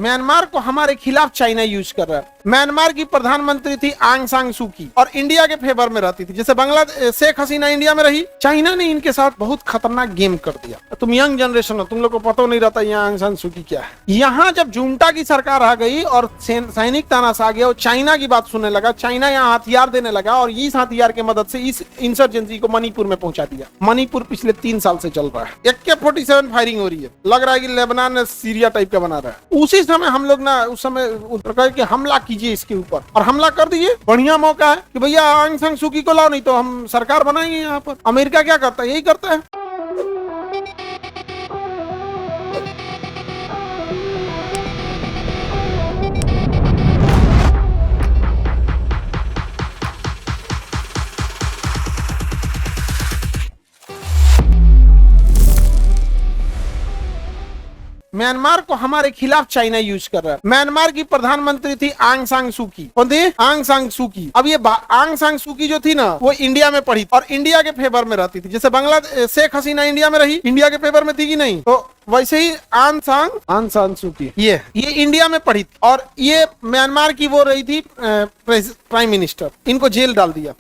Myanmar को हमारे खिलाफ चाइना यूज कर रहा है। म्यांमार की प्रधानमंत्री थी आंग सान सू की और इंडिया के फेवर में रहती थी। जैसे बांग्लादेश शेख हसीना इंडिया में रही, चाइना ने इनके साथ बहुत खतरनाक गेम कर दिया। तुम यंग जनरेशन हो, तुम लोग को पता नहीं रहता यहाँ आंग सान सू की क्या है। यहाँ जब जुंटा की सरकार आ गई और सैनिक तानाशाह आ गया और चाइना की बात सुनने लगा, चाइना यहाँ हथियार देने लगा और इस हथियार की मदद से इस इंसर्जेंसी को मणिपुर में पहुंचा दिया। मणिपुर पिछले 3 साल से चल रहा है। AK-47 फायरिंग हो रही है, लग रहा है कि लेबनान ने सीरिया टाइप का बना रहा है। उसी समय हम लोग ना उस समय प्रकार के हमला कीजिए इसके ऊपर, और हमला कर दिए। बढ़िया मौका है कि भैया आंग सान सू की को लाओ, नहीं तो हम सरकार बनाएंगे यहाँ पर। अमेरिका क्या करता है? यही करता है। म्यांमार को हमारे खिलाफ चाइना यूज कर रहा है। म्यांमार की प्रधानमंत्री थी आंग सान सू की। कौन थी? आंग सान सू की। अब ये आंग सान सू की जो थी ना, वो इंडिया में पढ़ी और इंडिया के फेवर में रहती थी। जैसे बांग्लादेश शेख हसीना इंडिया में रही, इंडिया के फेवर में थी कि नहीं, तो वैसे ही आंग सान सू की ये इंडिया में पढ़ी और ये म्यांमार की वो रही थी प्राइम मिनिस्टर। इनको जेल डाल दिया।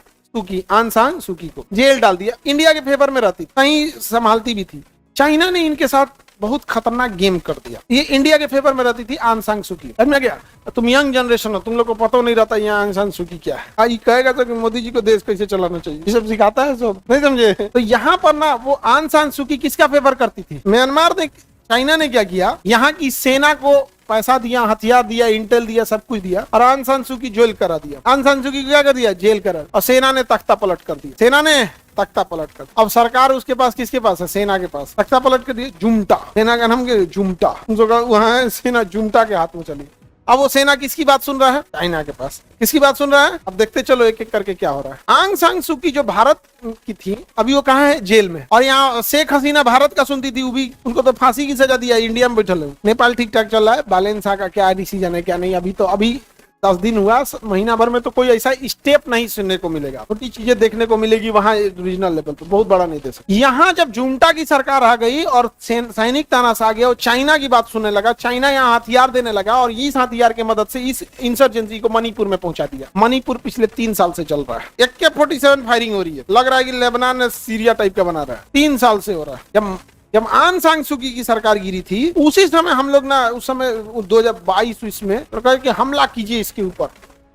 आंग सान सू की को जेल डाल दिया। इंडिया के फेवर में रहती, कहीं संभालती भी थी। चाइना ने इनके साथ बहुत खतरनाक गेम कर दिया। ये इंडिया के फेवर में रहती थी आंग सान सू की। समझ गया? तुम यंग जनरेशन हो, तुम लोग को पता नहीं रहता यहाँ आंग सान सू की क्या है। ये कहेगा तो कि मोदी जी को देश कैसे चलाना चाहिए, ये सब सिखाता है सब, नहीं समझे? तो यहाँ पर ना वो आंग सान सू की किसका फेवर करती थी? म्यांमार ने, चाइना ने क्या किया, यहाँ की सेना को पैसा दिया, हथियार दिया, इंटेल दिया, सब कुछ दिया और आंग सान सू की जेल करा दिया। आंग सान सू की क्या कर दिया? जेल करा। और सेना ने तख्ता पलट कर दिया। सेना ने तख्ता पलट कर। अब सरकार उसके पास, किसके पास है? सेना के पास। तख्ता पलट कर दिया जुम्टा। सेना का नाम क्या? जुम्टा। वहां सेना जुम्टा के हाथ में चली। अब वो सेना किसकी बात सुन रहा है? चाइना के पास। किसकी बात सुन रहा है? अब देखते चलो एक एक करके क्या हो रहा है। आंग सान सू की जो भारत की थी, अभी वो कहाँ है? जेल में। और यहाँ शेख हसीना भारत का सुनती थी, वो भी उनको तो फांसी की सजा दिया, इंडिया में बैठल है। नेपाल ठीक ठाक चल रहा है। बालेंसा का क्या डिसीजन है क्या नहीं, अभी 10 दिन हुआ, महीना भर में तो कोई ऐसा स्टेप नहीं सुनने को मिलेगा। छोटी चीजें देखने को मिलेगी वहां रीजनल लेवल पे, बहुत बड़ा नहीं दे सकते। यहाँ जब जुंटा की सरकार आ गई और सैनिक तानाशाह आ गया और चाइना की बात सुनने लगा, चाइना यहाँ हथियार देने लगा और इस हथियार की मदद से इस इंसर्जेंसी को मणिपुर में पहुंचा दिया। मणिपुर पिछले 3 साल से चल रहा है। AK-47 फायरिंग हो रही है, लग रहा है कि लेबनान ने सीरिया टाइप का बना रहा है। 3 साल से हो रहा है। जब आंग सान सू की सरकार गिरी थी, उसी समय हम लोग ना उस समय 2022 में प्रकार के हमला कीजिए इसके ऊपर,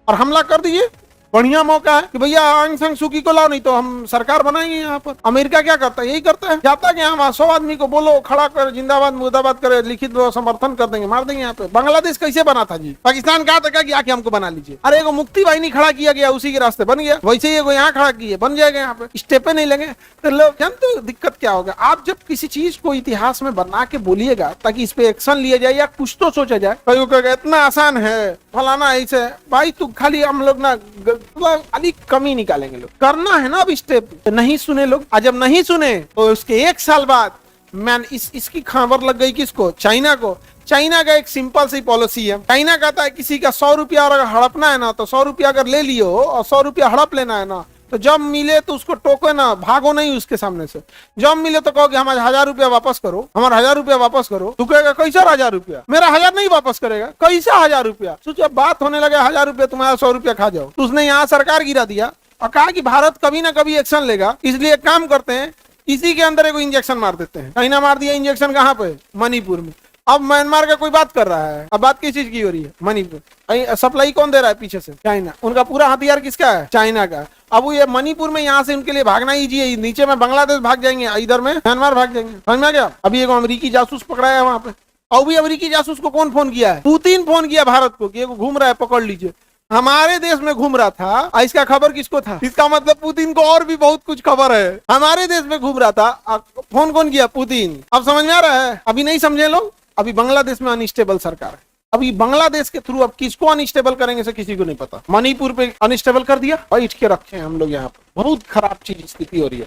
और हमला कर दिए। बढ़िया मौका है कि भैया आंग सान सू की को लाओ, नहीं तो हम सरकार बनाएंगे यहाँ पर। अमेरिका क्या करता है? यही करता है। जाता है कि हम 100 आदमी को बोलो, खड़ा कर, जिंदाबाद मुर्दाबाद करे, लिखित समर्थन कर देंगे, मार देंगे यहाँ पे। बांग्लादेश कैसे बना था जी? पाकिस्तान कहा था कि आके हमको बना लीजिए। अरे एगो मुक्ति वाहिनी खड़ा किया गया, उसी के रास्ते बन गया। वैसे ही एगो यहाँ खड़ा किए, बन जाएगा। यहाँ पे स्टेपे नहीं लगे तो लोग जानते हो दिक्कत क्या होगा। आप जब किसी चीज को इतिहास में बना के बोलिएगा ताकि इस पे एक्शन लिया जाए या कुछ तो सोचा जाए, कहीं कहेगा इतना आसान है, फलाना ऐसे। भाई तू खाली हम लोग ना खाली कमी निकालेंगे। लोग करना है ना अब स्टेप, तो नहीं सुने लोग। आज जब नहीं सुने तो उसके 1 साल बाद मैन इसकी खबर लग गई। किसको? चाइना को। चाइना का एक सिंपल सी पॉलिसी है। चाइना कहता है किसी का 100 रुपया अगर हड़पना है ना, तो 100 रुपया अगर ले लियो और 100 रुपया हड़प लेना है ना, तो जब मिले तो उसको टोको ना, भागो नहीं उसके सामने से। जब मिले तो कहो कि हमारे 1000 रुपया वापस करो, हमारा 1000 रुपया वापस करो। तू कहेगा कैसा 1000 रुपया? मेरा 1000 नहीं वापस करेगा। कैसा 1000 रुपया? सोचिए बात होने लगे 1000 रुपया तुम्हारा 100 रुपया खा जाओ। तो उसने यहाँ सरकार गिरा दिया और कहा कि भारत कभी ना कभी एक्शन लेगा, इसलिए काम करते हैं, इसी के अंदर एक इंजेक्शन मार देते हैं। चाइना मार दिया इंजेक्शन कहाँ पे? मणिपुर में। अब म्यांमार का कोई बात कर रहा है। अब बात किस चीज की हो रही है? मणिपुर। सप्लाई कौन दे रहा है पीछे से? चाइना। उनका पूरा हथियार किसका है? चाइना का। अब वो ये मणिपुर में यहाँ से उनके लिए भागना ईजी है। नीचे में बांग्लादेश भाग जाएंगे, इधर में म्यांमार भाग जाएंगे। समझ में गया? अभी एक अमेरिकी जासूस पकड़ा है वहां पे। और भी अमेरिकी जासूस को कौन फोन किया है? पुतिन फोन किया भारत को कि घूम रहा है, पकड़ लीजिए। हमारे देश में घूम रहा था, इसका खबर किसको था? इसका मतलब पुतिन को और भी बहुत कुछ खबर है। हमारे देश में घूम रहा था, फोन कौन किया? पुतिन। अब समझ में आ रहा है? अभी नहीं समझे लोग। अभी बांग्लादेश में अनस्टेबल सरकार है। अभी बांग्लादेश के थ्रू अब किसको अनस्टेबल करेंगे से किसी को नहीं पता। मणिपुर पे अनस्टेबल कर दिया, बैठ के रखे हैं हम लोग यहाँ पर। बहुत खराब चीज स्थिति हो रही है।